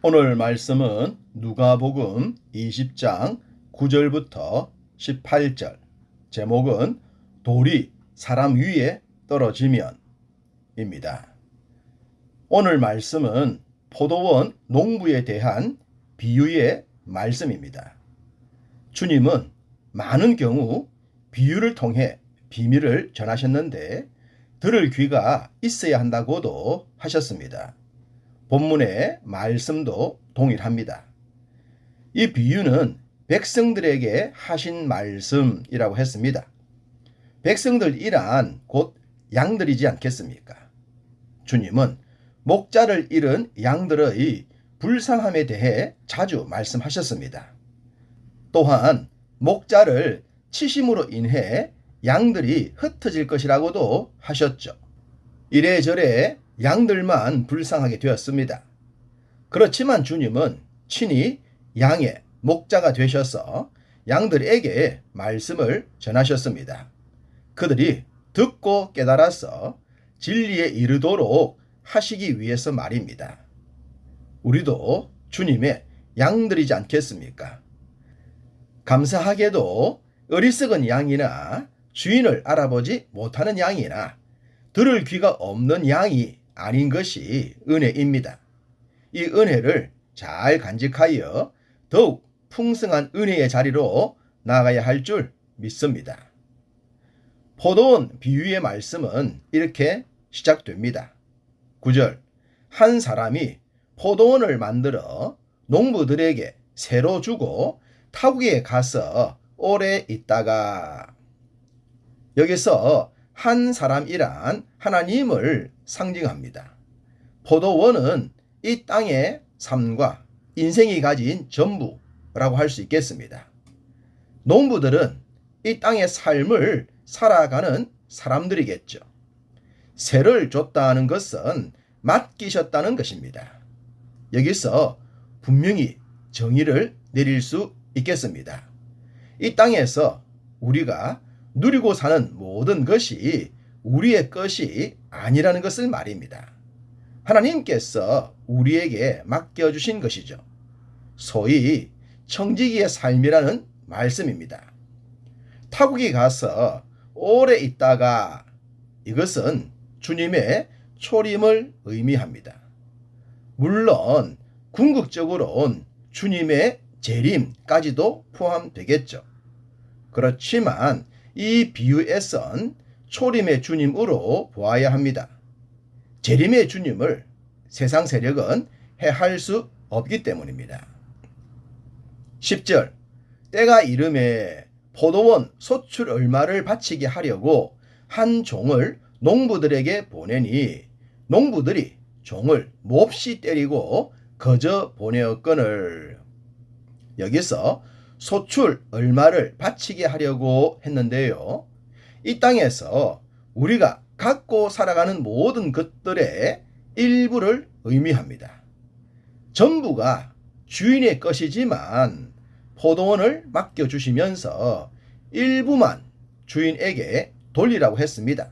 오늘 말씀은 누가복음 20장 9절부터 18절, 제목은 돌이 사람 위에 떨어지면 입니다. 오늘 말씀은 포도원 농부에 대한 비유의 말씀입니다. 주님은 많은 경우 비유를 통해 비밀을 전하셨는데 들을 귀가 있어야 한다고도 하셨습니다. 본문의 말씀도 동일합니다. 이 비유는 백성들에게 하신 말씀이라고 했습니다. 백성들이란 곧 양들이지 않겠습니까? 주님은 목자를 잃은 양들의 불쌍함에 대해 자주 말씀하셨습니다. 또한 목자를 치심으로 인해 양들이 흩어질 것이라고도 하셨죠. 이래저래 양들만 불쌍하게 되었습니다. 그렇지만 주님은 친히 양의 목자가 되셔서 양들에게 말씀을 전하셨습니다. 그들이 듣고 깨달아서 진리에 이르도록 하시기 위해서 말입니다. 우리도 주님의 양들이지 않겠습니까? 감사하게도 어리석은 양이나 주인을 알아보지 못하는 양이나 들을 귀가 없는 양이 아닌 것이 은혜입니다. 이 은혜를 잘 간직하여 더욱 풍성한 은혜의 자리로 나아가야 할 줄 믿습니다. 포도원 비유의 말씀은 이렇게 시작됩니다. 9절, 한 사람이 포도원을 만들어 농부들에게 새로 주고 타국에 가서 오래 있다가, 여기서 한 사람이란 하나님을 상징합니다. 포도원은 이 땅의 삶과 인생이 가진 전부라고 할 수 있겠습니다. 농부들은 이 땅의 삶을 살아가는 사람들이겠죠. 새를 줬다는 것은 맡기셨다는 것입니다. 여기서 분명히 정의를 내릴 수 있겠습니다. 이 땅에서 우리가 누리고 사는 모든 것이 우리의 것이 아니라는 것을 말입니다. 하나님께서 우리에게 맡겨주신 것이죠. 소위 청지기의 삶이라는 말씀입니다. 타국에 가서 오래 있다가, 이것은 주님의 초림을 의미합니다. 물론 궁극적으로는 주님의 재림까지도 포함되겠죠. 그렇지만 이 비유에선 초림의 주님으로 보아야 합니다. 재림의 주님을 세상 세력은 해할 수 없기 때문입니다. 10절, 때가 이름에 포도원 소출 얼마를 바치게 하려고 한 종을 농부들에게 보내니 농부들이 종을 몹시 때리고 거저 보내었거늘. 여기서 소출 얼마를 바치게 하려고 했는데요. 이 땅에서 우리가 갖고 살아가는 모든 것들의 일부를 의미합니다. 전부가 주인의 것이지만 포도원을 맡겨주시면서 일부만 주인에게 돌리라고 했습니다.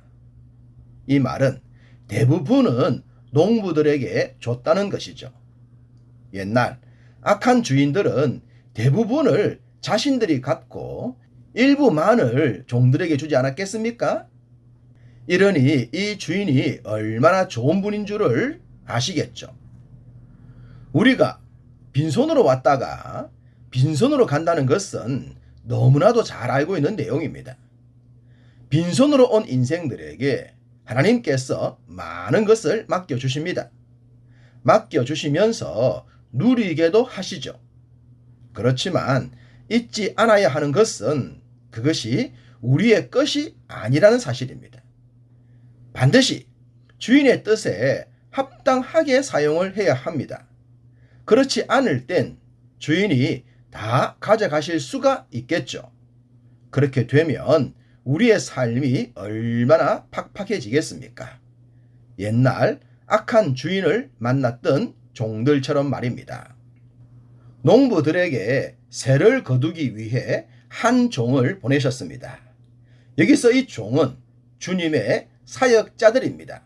이 말은 대부분은 농부들에게 줬다는 것이죠. 옛날 악한 주인들은 대부분을 자신들이 갖고 일부만을 종들에게 주지 않았겠습니까? 이러니 이 주인이 얼마나 좋은 분인 줄을 아시겠죠. 우리가 빈손으로 왔다가 빈손으로 간다는 것은 너무나도 잘 알고 있는 내용입니다. 빈손으로 온 인생들에게 하나님께서 많은 것을 맡겨주십니다. 맡겨주시면서 누리게도 하시죠. 그렇지만 잊지 않아야 하는 것은 그것이 우리의 것이 아니라는 사실입니다. 반드시 주인의 뜻에 합당하게 사용을 해야 합니다. 그렇지 않을 땐 주인이 다 가져가실 수가 있겠죠. 그렇게 되면 우리의 삶이 얼마나 팍팍해지겠습니까? 옛날 악한 주인을 만났던 종들처럼 말입니다. 농부들에게 새를 거두기 위해 한 종을 보내셨습니다. 여기서 이 종은 주님의 사역자들입니다.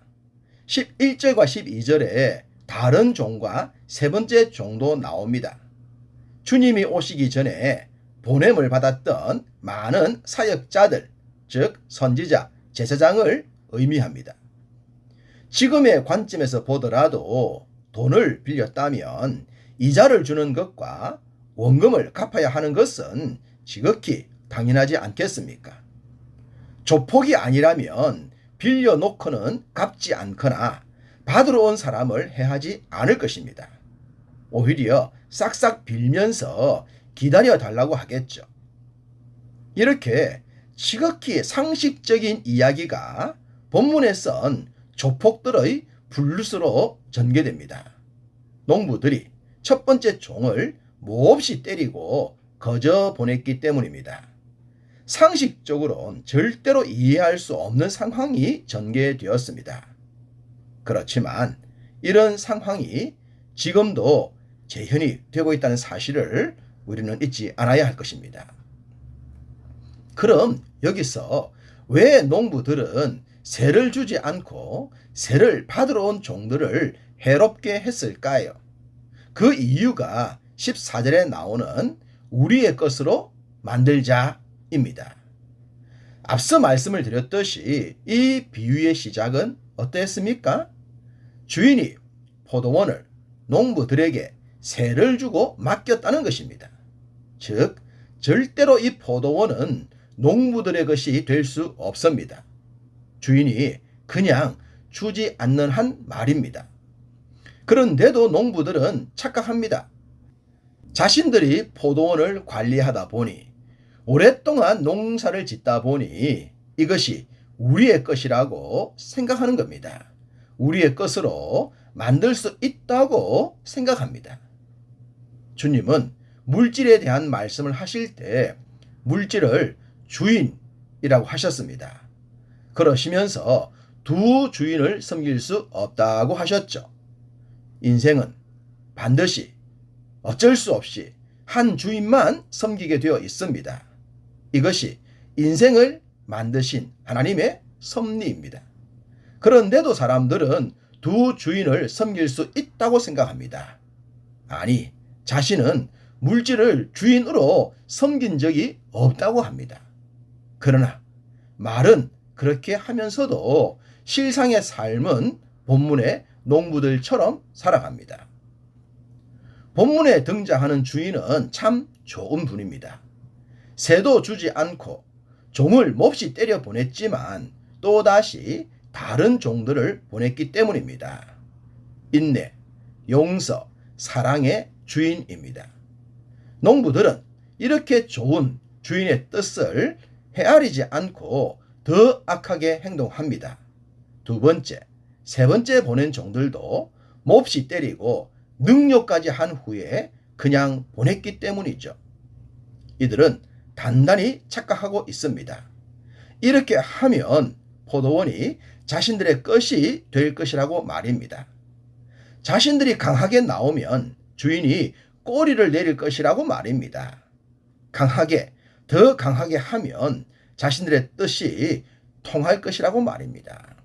11절과 12절에 다른 종과 세 번째 종도 나옵니다. 주님이 오시기 전에 보냄을 받았던 많은 사역자들, 즉 선지자, 제사장을 의미합니다. 지금의 관점에서 보더라도 돈을 빌렸다면 이자를 주는 것과 원금을 갚아야 하는 것은 지극히 당연하지 않겠습니까? 조폭이 아니라면 빌려놓고는 갚지 않거나 받으러 온 사람을 해하지 않을 것입니다. 오히려 싹싹 빌면서 기다려 달라고 하겠죠. 이렇게 지극히 상식적인 이야기가 본문에 쓴 조폭들의 블루스로 전개됩니다. 농부들이 첫 번째 종을 몹시 때리고 거저 보냈기 때문입니다. 상식적으로는 절대로 이해할 수 없는 상황이 전개되었습니다. 그렇지만 이런 상황이 지금도 재현이 되고 있다는 사실을 우리는 잊지 않아야 할 것입니다. 그럼 여기서 왜 농부들은 세를 주지 않고 세를 받으러 온 종들을 해롭게 했을까요? 그 이유가 14절에 나오는 우리의 것으로 만들자입니다. 앞서 말씀을 드렸듯이 이 비유의 시작은 어땠습니까? 주인이 포도원을 농부들에게 세를 주고 맡겼다는 것입니다. 즉, 절대로 이 포도원은 농부들의 것이 될 수 없습니다. 주인이 그냥 주지 않는 한 말입니다. 그런데도 농부들은 착각합니다. 자신들이 포도원을 관리하다 보니, 오랫동안 농사를 짓다 보니 이것이 우리의 것이라고 생각하는 겁니다. 우리의 것으로 만들 수 있다고 생각합니다. 주님은 물질에 대한 말씀을 하실 때 물질을 주인이라고 하셨습니다. 그러시면서 두 주인을 섬길 수 없다고 하셨죠. 인생은 반드시 어쩔 수 없이 한 주인만 섬기게 되어 있습니다. 이것이 인생을 만드신 하나님의 섭리입니다. 그런데도 사람들은 두 주인을 섬길 수 있다고 생각합니다. 아니, 자신은 물질을 주인으로 섬긴 적이 없다고 합니다. 그러나 말은 그렇게 하면서도 실상의 삶은 본문의 농부들처럼 살아갑니다. 본문에 등장하는 주인은 참 좋은 분입니다. 새도 주지 않고 종을 몹시 때려 보냈지만 또다시 다른 종들을 보냈기 때문입니다. 인내, 용서, 사랑의 주인입니다. 농부들은 이렇게 좋은 주인의 뜻을 헤아리지 않고 더 악하게 행동합니다. 두 번째, 세 번째 보낸 종들도 몹시 때리고 능욕까지 한 후에 그냥 보냈기 때문이죠. 이들은 단단히 착각하고 있습니다. 이렇게 하면 포도원이 자신들의 것이 될 것이라고 말입니다. 자신들이 강하게 나오면 주인이 꼬리를 내릴 것이라고 말입니다. 강하게, 더 강하게 하면 자신들의 뜻이 통할 것이라고 말입니다.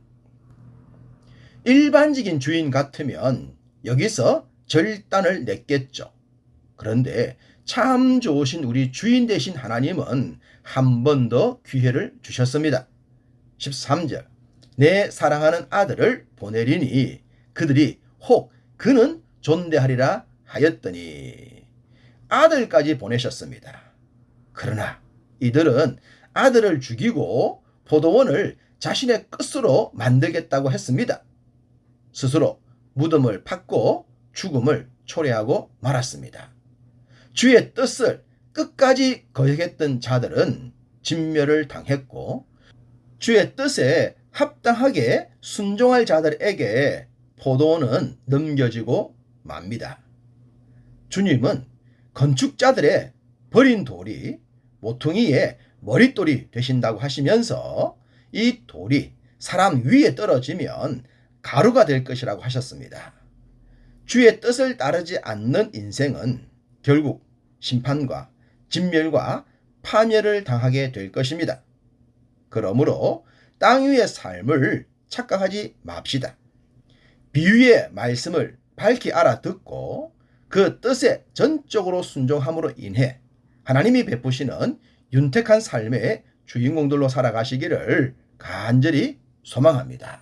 일반적인 주인 같으면 여기서 절단을 냈겠죠. 그런데 참 좋으신 우리 주인 되신 하나님은 한 번 더 기회를 주셨습니다. 13절, 내 사랑하는 아들을 보내리니 그들이 혹 그는 존대하리라 하였더니 아들까지 보내셨습니다. 그러나 이들은 아들을 죽이고 포도원을 자신의 끝으로 만들겠다고 했습니다. 스스로 무덤을 팠고 죽음을 초래하고 말았습니다. 주의 뜻을 끝까지 거역했던 자들은 진멸을 당했고 주의 뜻에 합당하게 순종할 자들에게 포도원은 넘겨지고 맙니다. 주님은 건축자들의 버린 돌이 모퉁이의 머릿돌이 되신다고 하시면서 이 돌이 사람 위에 떨어지면 가루가 될 것이라고 하셨습니다. 주의 뜻을 따르지 않는 인생은 결국 심판과 진멸과 파멸을 당하게 될 것입니다. 그러므로 땅 위의 삶을 착각하지 맙시다. 비유의 말씀을 밝히 알아듣고 그 뜻에 전적으로 순종함으로 인해 하나님이 베푸시는 윤택한 삶의 주인공들로 살아가시기를 간절히 소망합니다.